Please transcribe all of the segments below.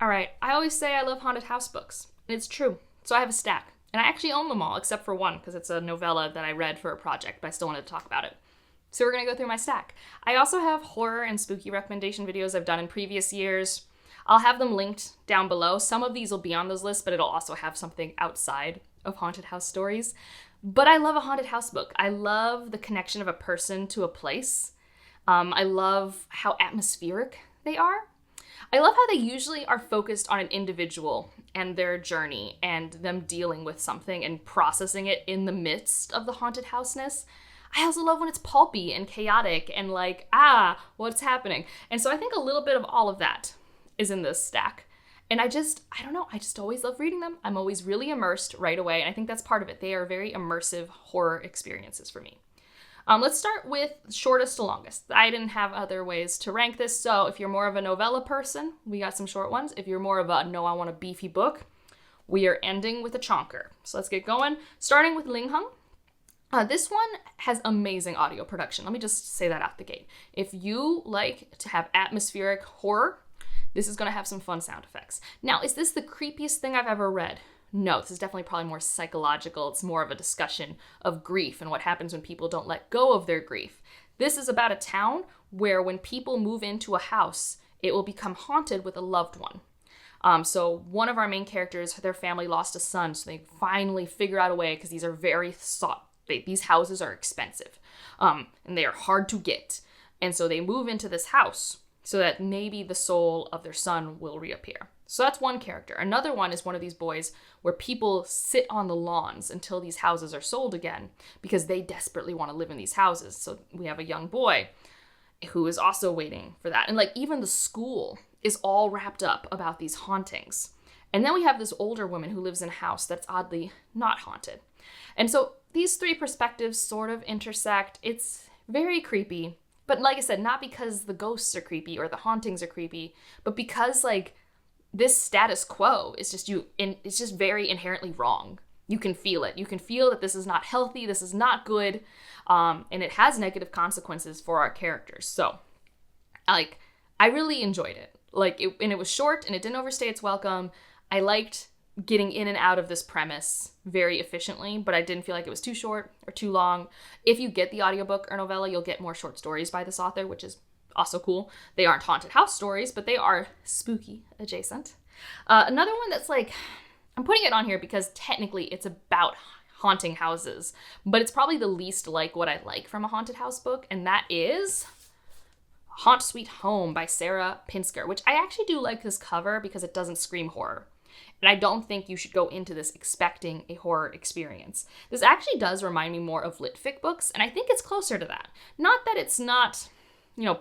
All right, I always say I love haunted house books, and it's true. So I have a stack, and I actually own them all except for one because it's a novella that I read for a project, but I still wanted to talk about it. So we're gonna go through my stack. I also have horror and spooky recommendation videos I've done in previous years. I'll have them linked down below. Some of these will be on those lists, but it'll also have something outside of haunted house stories. But I love a haunted house book. I love the connection of a person to a place. I love how atmospheric they are. I love how they usually are focused on an individual and their journey and them dealing with something and processing it in the midst of the haunted houseness. I also love when it's pulpy and chaotic and like, what's happening? And so I think a little bit of all of that is in this stack. And I don't know, I just always love reading them. I'm always really immersed right away. And I think that's part of it. They are very immersive horror experiences for me. Let's start with shortest to longest. I didn't have other ways to rank this, so if you're more of a novella person, we got some short ones. If you're more of a, no, I want a beefy book, we are ending with a chonker. So let's get going. Starting with Ling. This one has amazing audio production. Let me just say that out the gate. If you like to have atmospheric horror, this is going to have some fun sound effects. Now, is this the creepiest thing I've ever read? No, this is definitely probably more psychological. It's more of a discussion of grief and what happens when people don't let go of their grief. This is about a town where when people move into a house, it will become haunted with a loved one. So one of our main characters, their family lost a son, so they finally figure out a way, because these are very these houses are expensive, and they are hard to get. And so they move into this house so that maybe the soul of their son will reappear. So that's one character. Another one is one of these boys where people sit on the lawns until these houses are sold again because they desperately want to live in these houses. So we have a young boy who is also waiting for that. And like even the school is all wrapped up about these hauntings. And then we have this older woman who lives in a house that's oddly not haunted. And so these three perspectives sort of intersect. It's very creepy. But like I said, not because the ghosts are creepy or the hauntings are creepy, but because like this status quo is just it's just very inherently wrong. You can feel it. You can feel that this is not healthy, this is not good, and it has negative consequences for our characters. So, I really enjoyed it. And it was short, and it didn't overstay its welcome. I liked getting in and out of this premise very efficiently, but I didn't feel like it was too short or too long. If you get the audiobook or novella, you'll get more short stories by this author, which is also cool. They aren't haunted house stories, but they are spooky adjacent. Another one that's I'm putting it on here because technically it's about haunting houses, but it's probably the least like what I like from a haunted house book, and that is Haunt Sweet Home by Sarah Pinsker, which I actually do like this cover because it doesn't scream horror. And I don't think you should go into this expecting a horror experience. This actually does remind me more of lit fic books, and I think it's closer to that. Not that it's not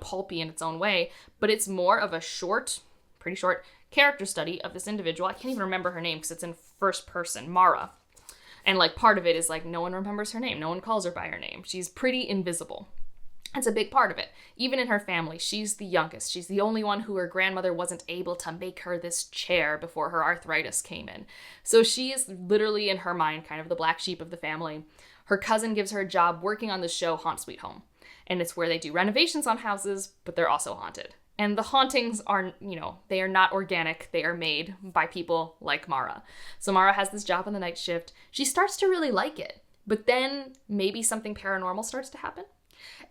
pulpy in its own way, but it's more of a pretty short character study of this individual. I can't even remember her name because it's in first person, Mara. And part of it is no one remembers her name. No one calls her by her name. She's pretty invisible. That's a big part of it. Even in her family, she's the youngest. She's the only one who her grandmother wasn't able to make her this chair before her arthritis came in. So she is literally, in her mind, kind of the black sheep of the family. Her cousin gives her a job working on the show Haunt Sweet Home. And it's where they do renovations on houses, but they're also haunted. And the hauntings are, they are not organic. They are made by people like Mara. So Mara has this job on the night shift. She starts to really like it, but then maybe something paranormal starts to happen.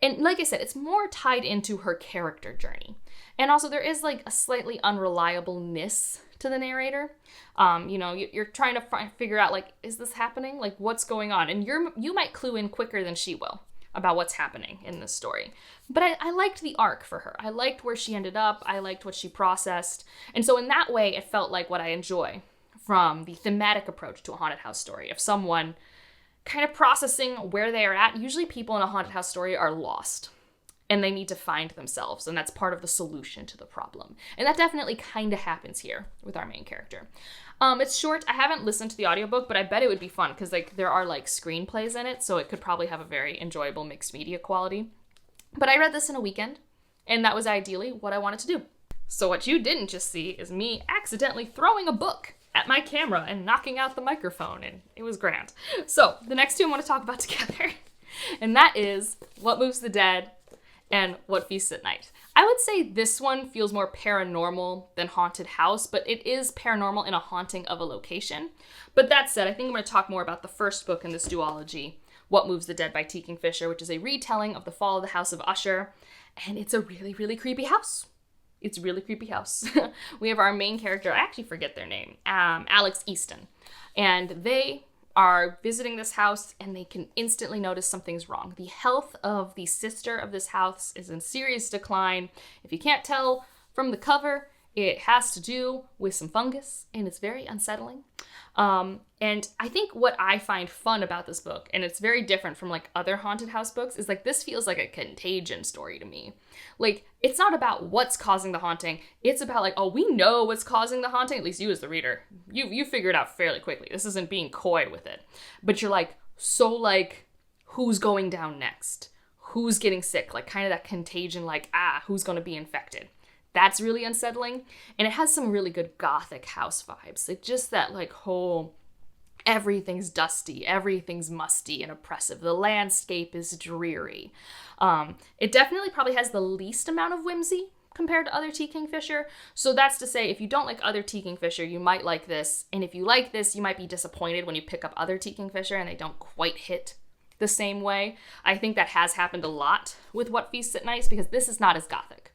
And like I said, it's more tied into her character journey. And also there is a slightly unreliableness to the narrator. You're trying to figure out is this happening? What's going on? And you might clue in quicker than she will about what's happening in this story. But I liked the arc for her. I liked where she ended up. I liked what she processed. And so in that way, it felt like what I enjoy from the thematic approach to a haunted house story of someone kind of processing where they are at. Usually people in a haunted house story are lost and they need to find themselves, and that's part of the solution to the problem. And that definitely kind of happens here with our main character. It's short. I haven't listened to the audiobook, but I bet it would be fun because there are screenplays in it, so it could probably have a very enjoyable mixed media quality. But I read this in a weekend, and that was ideally what I wanted to do. So what you didn't just see is me accidentally throwing a book at my camera and knocking out the microphone, and it was grand. So the next two I want to talk about together, and that is What Moves the Dead and What Feasts at Night. I would say this one feels more paranormal than haunted house, but it is paranormal in a haunting of a location. But that said, I think I'm going to talk more about the first book in this duology, What Moves the Dead by T. Kingfisher, which is a retelling of the fall of the House of Usher, and it's a really, really creepy house. It's a really creepy house. We have our main character, I actually forget their name, Alex Easton, and they are visiting this house and they can instantly notice something's wrong. The health of the sister of this house is in serious decline. If you can't tell from the cover, it has to do with some fungus and it's very unsettling. And I think what I find fun about this book, and it's very different from like other haunted house books, is like this feels like a contagion story to me. Like, it's not about what's causing the haunting. It's about like, oh, we know what's causing the haunting. At least you as the reader, you figure it out fairly quickly. This isn't being coy with it. But you're like, so like, who's going down next? Who's getting sick? Like kind of that contagion, like, who's going to be infected? That's really unsettling. And it has some really good gothic house vibes. Like just that like whole, everything's dusty, everything's musty and oppressive. The landscape is dreary. It definitely probably has the least amount of whimsy compared to other T. Kingfisher. So that's to say, if you don't like other T. Kingfisher, you might like this. And if you like this, you might be disappointed when you pick up other T. Kingfisher and they don't quite hit the same way. I think that has happened a lot with What Feasts at Night because this is not as gothic.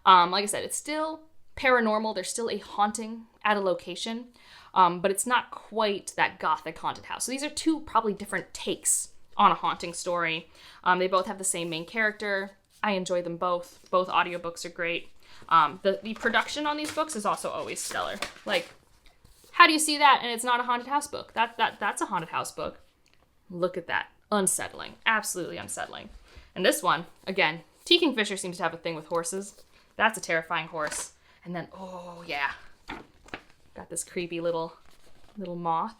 Like I said, it's still paranormal. There's still a haunting at a location, but it's not quite that gothic haunted house. So these are two probably different takes on a haunting story. They both have the same main character. I enjoy them both. Both audiobooks are great. The production on these books is also always stellar. Like, how do you see that and it's not a haunted house book? That's a haunted house book. Look at that. Unsettling. Absolutely unsettling. And this one, again, T. Kingfisher seems to have a thing with horses. That's a terrifying horse. And then, oh yeah, got this creepy little moth.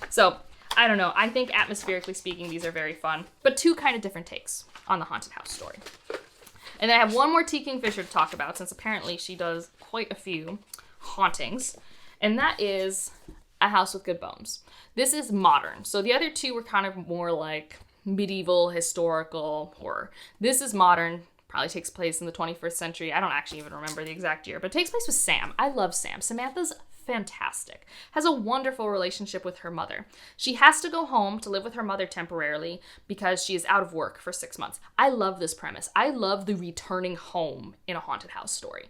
So, I don't know. I think atmospherically speaking, these are very fun, but two kind of different takes on the haunted house story. And then I have one more T. Kingfisher to talk about, since apparently she does quite a few hauntings, and that is A House with Good Bones. This is modern. So the other two were kind of more like medieval, historical horror. This is modern. Probably takes place in the 21st century. I don't actually even remember the exact year, but it takes place with Sam. I love Sam. Samantha's fantastic. Has a wonderful relationship with her mother. She has to go home to live with her mother temporarily because she is out of work for 6 months. I love this premise. I love the returning home in a haunted house story.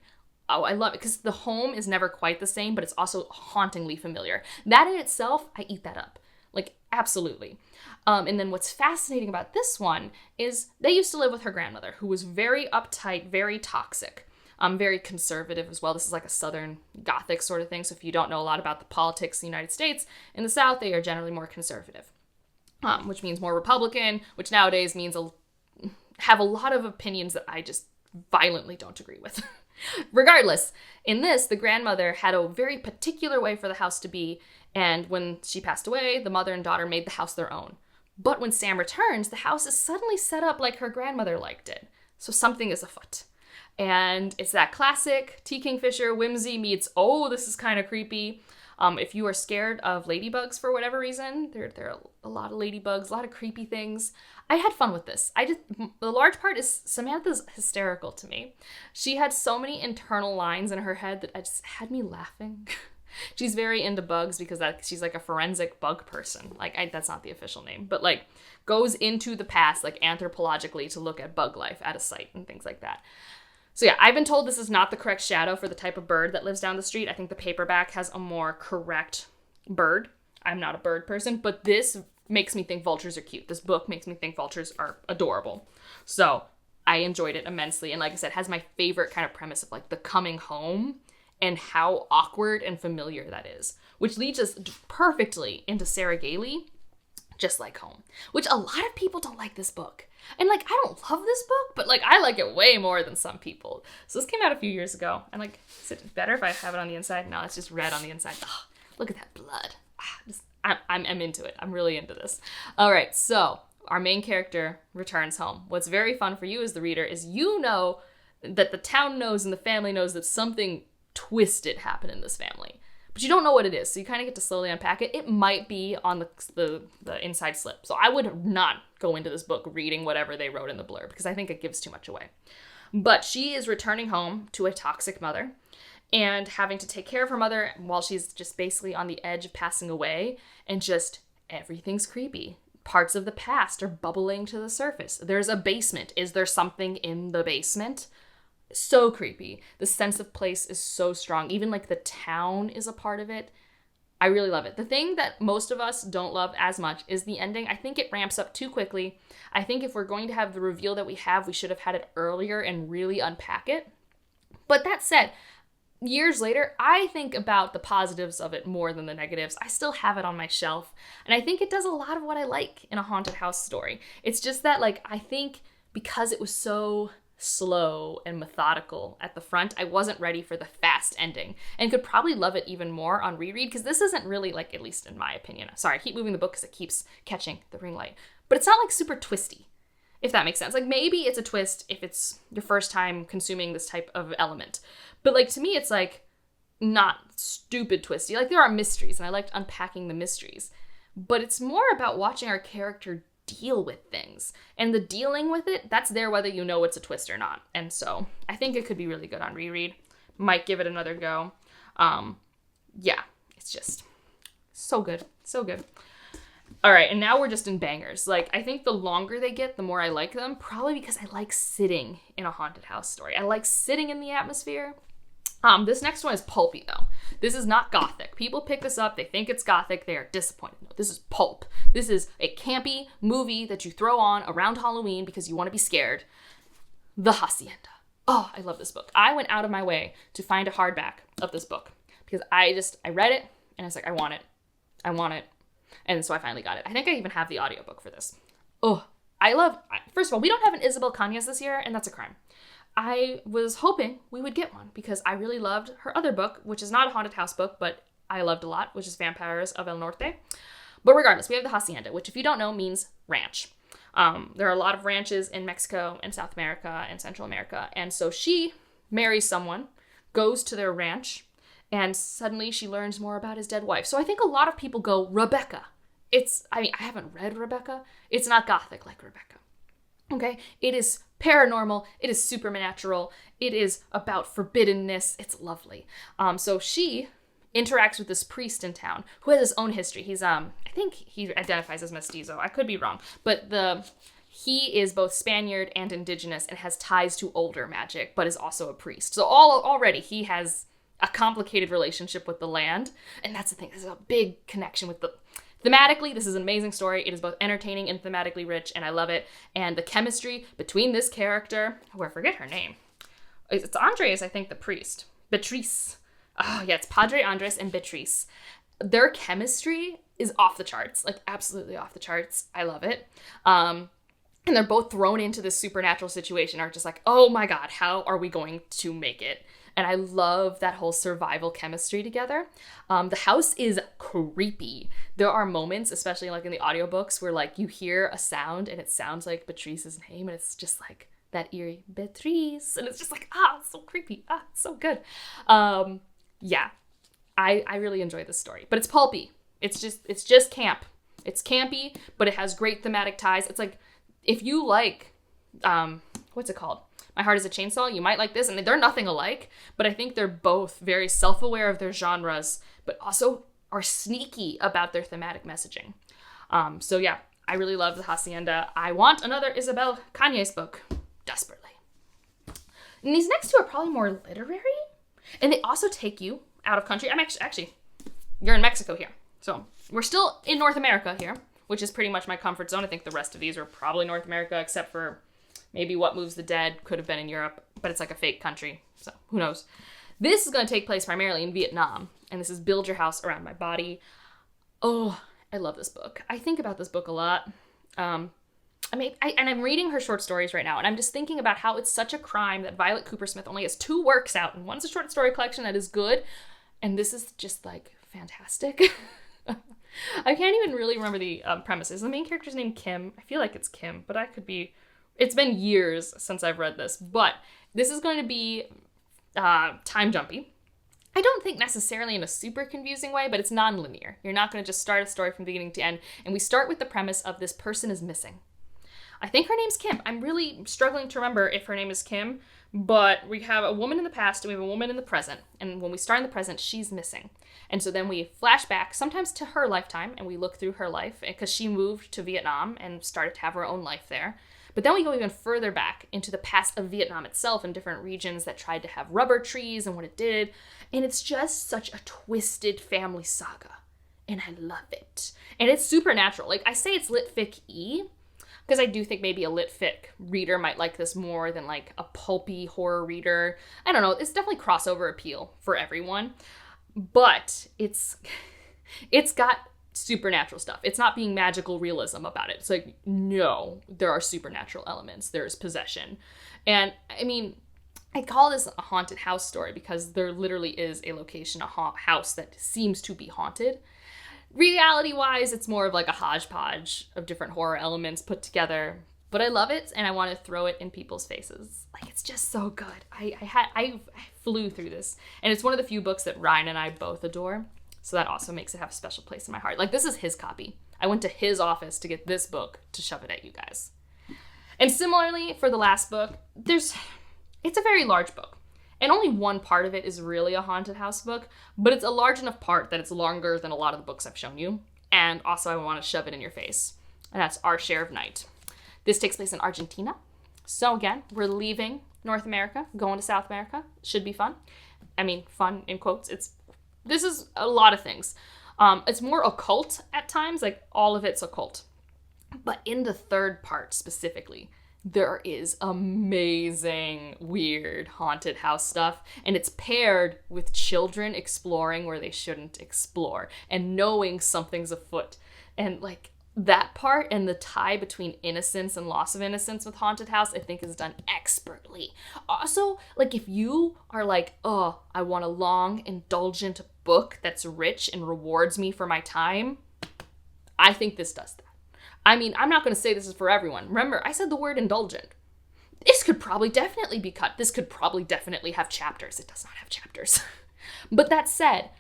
Oh, I love it because the home is never quite the same, but it's also hauntingly familiar. That in itself, I eat that up. Like, absolutely. And then what's fascinating about this one is they used to live with her grandmother, who was very uptight, very toxic, very conservative as well. This is like a Southern Gothic sort of thing. So if you don't know a lot about the politics in the United States, in the South, they are generally more conservative, which means more Republican, which nowadays means have a lot of opinions that I just violently don't agree with. Regardless, in this, the grandmother had a very particular way for the house to be, and when she passed away, the mother and daughter made the house their own. But when Sam returns, the house is suddenly set up like her grandmother liked it. So something is afoot. And it's that classic T. Kingfisher whimsy meets, oh, this is kind of creepy. If you are scared of ladybugs for whatever reason, there are a lot of ladybugs, a lot of creepy things. I had fun with this. The large part is Samantha's hysterical to me. She had so many internal lines in her head that I just had me laughing. She's very into bugs because she's like a forensic bug person. Like, that's not the official name, but like goes into the past, like anthropologically, to look at bug life at a site and things like that. So yeah, I've been told this is not the correct shadow for the type of bird that lives down the street. I think the paperback has a more correct bird. I'm not a bird person, but this makes me think vultures are cute. This book makes me think vultures are adorable. So I enjoyed it immensely. And like I said, it has my favorite kind of premise of like the coming home and how awkward and familiar that is, which leads us perfectly into Sarah Gailey, Just Like Home, which a lot of people don't like this book. And like, I don't love this book, but like, I like it way more than some people. So this came out a few years ago, and like, is it better if I have it on the inside? No, it's just red on the inside. Oh, look at that blood. I'm into it. I'm really into this. All right, so our main character returns home. What's very fun for you as the reader is you know that the town knows and the family knows that something twisted happened in this family. but you don't know what it is. So you kind of get to slowly unpack it. It might be on the inside slip. So I would not go into this book reading whatever they wrote in the blurb because I think it gives too much away. But she is returning home to a toxic mother and having to take care of her mother while she's just basically on the edge of passing away, and just everything's creepy. Parts of the past are bubbling to the surface. There's a basement. Is there something in the basement? So creepy. The sense of place is so strong. Even like the town is a part of it. I really love it. The thing that most of us don't love as much is the ending. I think it ramps up too quickly. I think if we're going to have the reveal that we have, we should have had it earlier and really unpack it. But that said, years later, I think about the positives of it more than the negatives. I still have it on my shelf, and I think it does a lot of what I like in a haunted house story. It's just that, like, I think because it was so slow and methodical at the front, I wasn't ready for the fast ending, and could probably love it even more on reread, because this isn't really, like, at least in my opinion. Sorry, I keep moving the book because it keeps catching the ring light. But it's not, like, super twisty, if that makes sense. Like, maybe it's a twist if it's your first time consuming this type of element. But, like, to me, it's, like, not stupid twisty. Like, there are mysteries, and I liked unpacking the mysteries. But it's more about watching our character deal with things. And the dealing with it, that's there whether you know it's a twist or not. And so, I think it could be really good on reread. Might give it another go. Yeah, it's just so good. So good. All right, and now we're just in bangers. Like, I think the longer they get, the more I like them. Probably because I like sitting in a haunted house story. I like sitting in the atmosphere. This next one is pulpy, though. This is not gothic. People pick this up, they think it's gothic, they are disappointed. No, this is pulp. This is a campy movie that you throw on around Halloween because you want to be scared. The Hacienda. Oh, I love this book. I went out of my way to find a hardback of this book because I read it and I was like, I want it. I want it. And so I finally got it. I think I even have the audiobook for this. Oh, first of all, we don't have an Isabel Cañas this year, and that's a crime. I was hoping we would get one because I really loved her other book, which is not a haunted house book, but I loved a lot, which is Vampires of El Norte. But regardless, we have the Hacienda, which if you don't know means ranch. There are a lot of ranches in Mexico and South America and Central America. And so she marries someone, goes to their ranch, and suddenly she learns more about his dead wife. So I think a lot of people go, Rebecca. I haven't read Rebecca. It's not gothic like Rebecca. Okay? It is paranormal. It is supernatural. It is about forbiddenness. It's lovely. So she interacts with this priest in town who has his own history. He's, I think he identifies as mestizo. I could be wrong. But he is both Spaniard and indigenous and has ties to older magic, but is also a priest. So already he has a complicated relationship with the land. And that's the thing. There's a big connection with thematically, this is an amazing story. It is both entertaining and thematically rich, and I love it. And the chemistry between this character, I forget her name. It's Andres, I think, the priest. Beatrice. Oh, yeah, it's Padre Andres and Beatrice. Their chemistry is off the charts, like absolutely off the charts. I love it. And they're both thrown into this supernatural situation, are just like, oh my God, how are we going to make it? And I love that whole survival chemistry together. The house is creepy. There are moments, especially like in the audiobooks, where like you hear a sound and it sounds like Beatrice's name, and it's just like that eerie Beatrice, and it's just like, it's so creepy. It's so good. Yeah, I really enjoy this story, but it's pulpy. It's just camp. It's campy, but it has great thematic ties. It's like, if you like, what's it called? My Heart is a Chainsaw, you might like this, and they're nothing alike, but I think they're both very self-aware of their genres, but also are sneaky about their thematic messaging. So yeah, I really love the Hacienda. I want another Isabel Cañas book, desperately. And these next two are probably more literary, and they also take you out of country. I'm actually, you're in Mexico here, so we're still in North America here, which is pretty much my comfort zone. I think the rest of these are probably North America, except for maybe What Moves the Dead could have been in Europe, but it's like a fake country, so who knows. This is going to take place primarily in Vietnam, and this is Build Your House Around My Body. Oh, I love this book. I think about this book a lot. And I'm reading her short stories right now, and I'm just thinking about how it's such a crime that Violet Cooper-Smith only has 2 works out, and one's a short story collection that is good, and this is just, like, fantastic. I can't even really remember the premises. The main character's named Kim. I feel like it's Kim, but I could be... It's been years since I've read this, but this is going to be time jumpy. I don't think necessarily in a super confusing way, but it's non-linear. You're not going to just start a story from beginning to end. And we start with the premise of this person is missing. I think her name's Kim. I'm really struggling to remember if her name is Kim, but we have a woman in the past and we have a woman in the present. And when we start in the present, she's missing. And so then we flash back sometimes to her lifetime and we look through her life because she moved to Vietnam and started to have her own life there. But then we go even further back into the past of Vietnam itself and different regions that tried to have rubber trees and what it did. And it's just such a twisted family saga. And I love it. And it's supernatural. Like, I say it's lit fic-y because I do think maybe a lit fic reader might like this more than like a pulpy horror reader. I don't know. It's definitely crossover appeal for everyone. But it's got supernatural stuff. It's not being magical realism about it. It's like, no, there are supernatural elements. There's possession. And I mean, I call this a haunted house story because there literally is a location, a house that seems to be haunted. Reality-wise, it's more of like a hodgepodge of different horror elements put together. But I love it, and I want to throw it in people's faces. Like, it's just so good. I flew through this. And it's one of the few books that Ryan and I both adore. So that also makes it have a special place in my heart. Like, this is his copy. I went to his office to get this book to shove it at you guys. And similarly, for the last book, it's a very large book. And only one part of it is really a haunted house book, but it's a large enough part that it's longer than a lot of the books I've shown you. And also I want to shove it in your face. And that's Our Share of Night. This takes place in Argentina. So again, we're leaving North America, going to South America. Should be fun. I mean, fun in quotes. This is a lot of things. It's more occult at times, like all of it's occult. But in the third part specifically, there is amazing, weird, haunted house stuff. And it's paired with children exploring where they shouldn't explore and knowing something's afoot. And like that part and the tie between innocence and loss of innocence with haunted house, I think is done expertly. Also, like if you are like, oh, I want a long, indulgent book that's rich and rewards me for my time, I think this does that. I mean, I'm not going to say this is for everyone. Remember, I said the word indulgent. This could probably definitely be cut. This could probably definitely have chapters. It does not have chapters. But that said,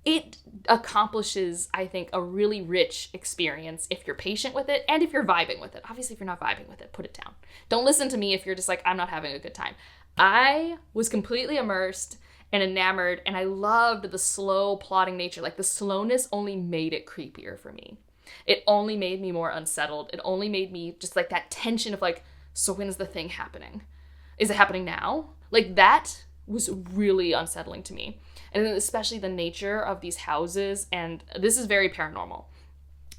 it accomplishes, I think, a really rich experience if you're patient with it and if you're vibing with it. Obviously, if you're not vibing with it, put it down. Don't listen to me if you're just like, I'm not having a good time. I was completely immersed and enamored, and I loved the slow plotting nature. Like, the slowness only made it creepier for me. It only made me more unsettled. It only made me just like that tension of like, so when is the thing happening? Is it happening now? Like, that was really unsettling to me. And then especially the nature of these houses, and this is very paranormal.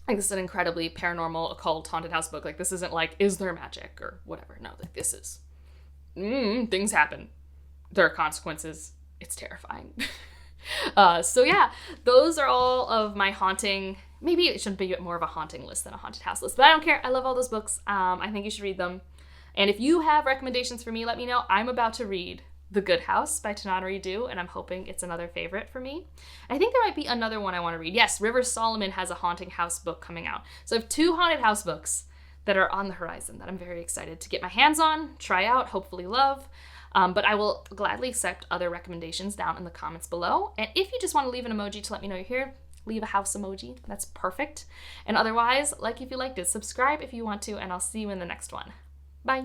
Like, this is an incredibly paranormal, occult, haunted house book. Like, this isn't like, is there magic or whatever. No, like, this is, things happen. There are consequences. It's terrifying. So yeah, those are all of my haunting. Maybe it should be more of a haunting list than a haunted house list, but I don't care. I love all those books. I think you should read them. And if you have recommendations for me, let me know. I'm about to read The Good House by Tananari Due, and I'm hoping it's another favorite for me. I think there might be another one I want to read. Yes, River Solomon has a haunting house book coming out. So I have 2 haunted house books that are on the horizon that I'm very excited to get my hands on, try out, hopefully love. But I will gladly accept other recommendations down in the comments below. And if you just want to leave an emoji to let me know you're here, leave a house emoji. That's perfect. And otherwise, like if you liked it, subscribe if you want to, and I'll see you in the next one. Bye.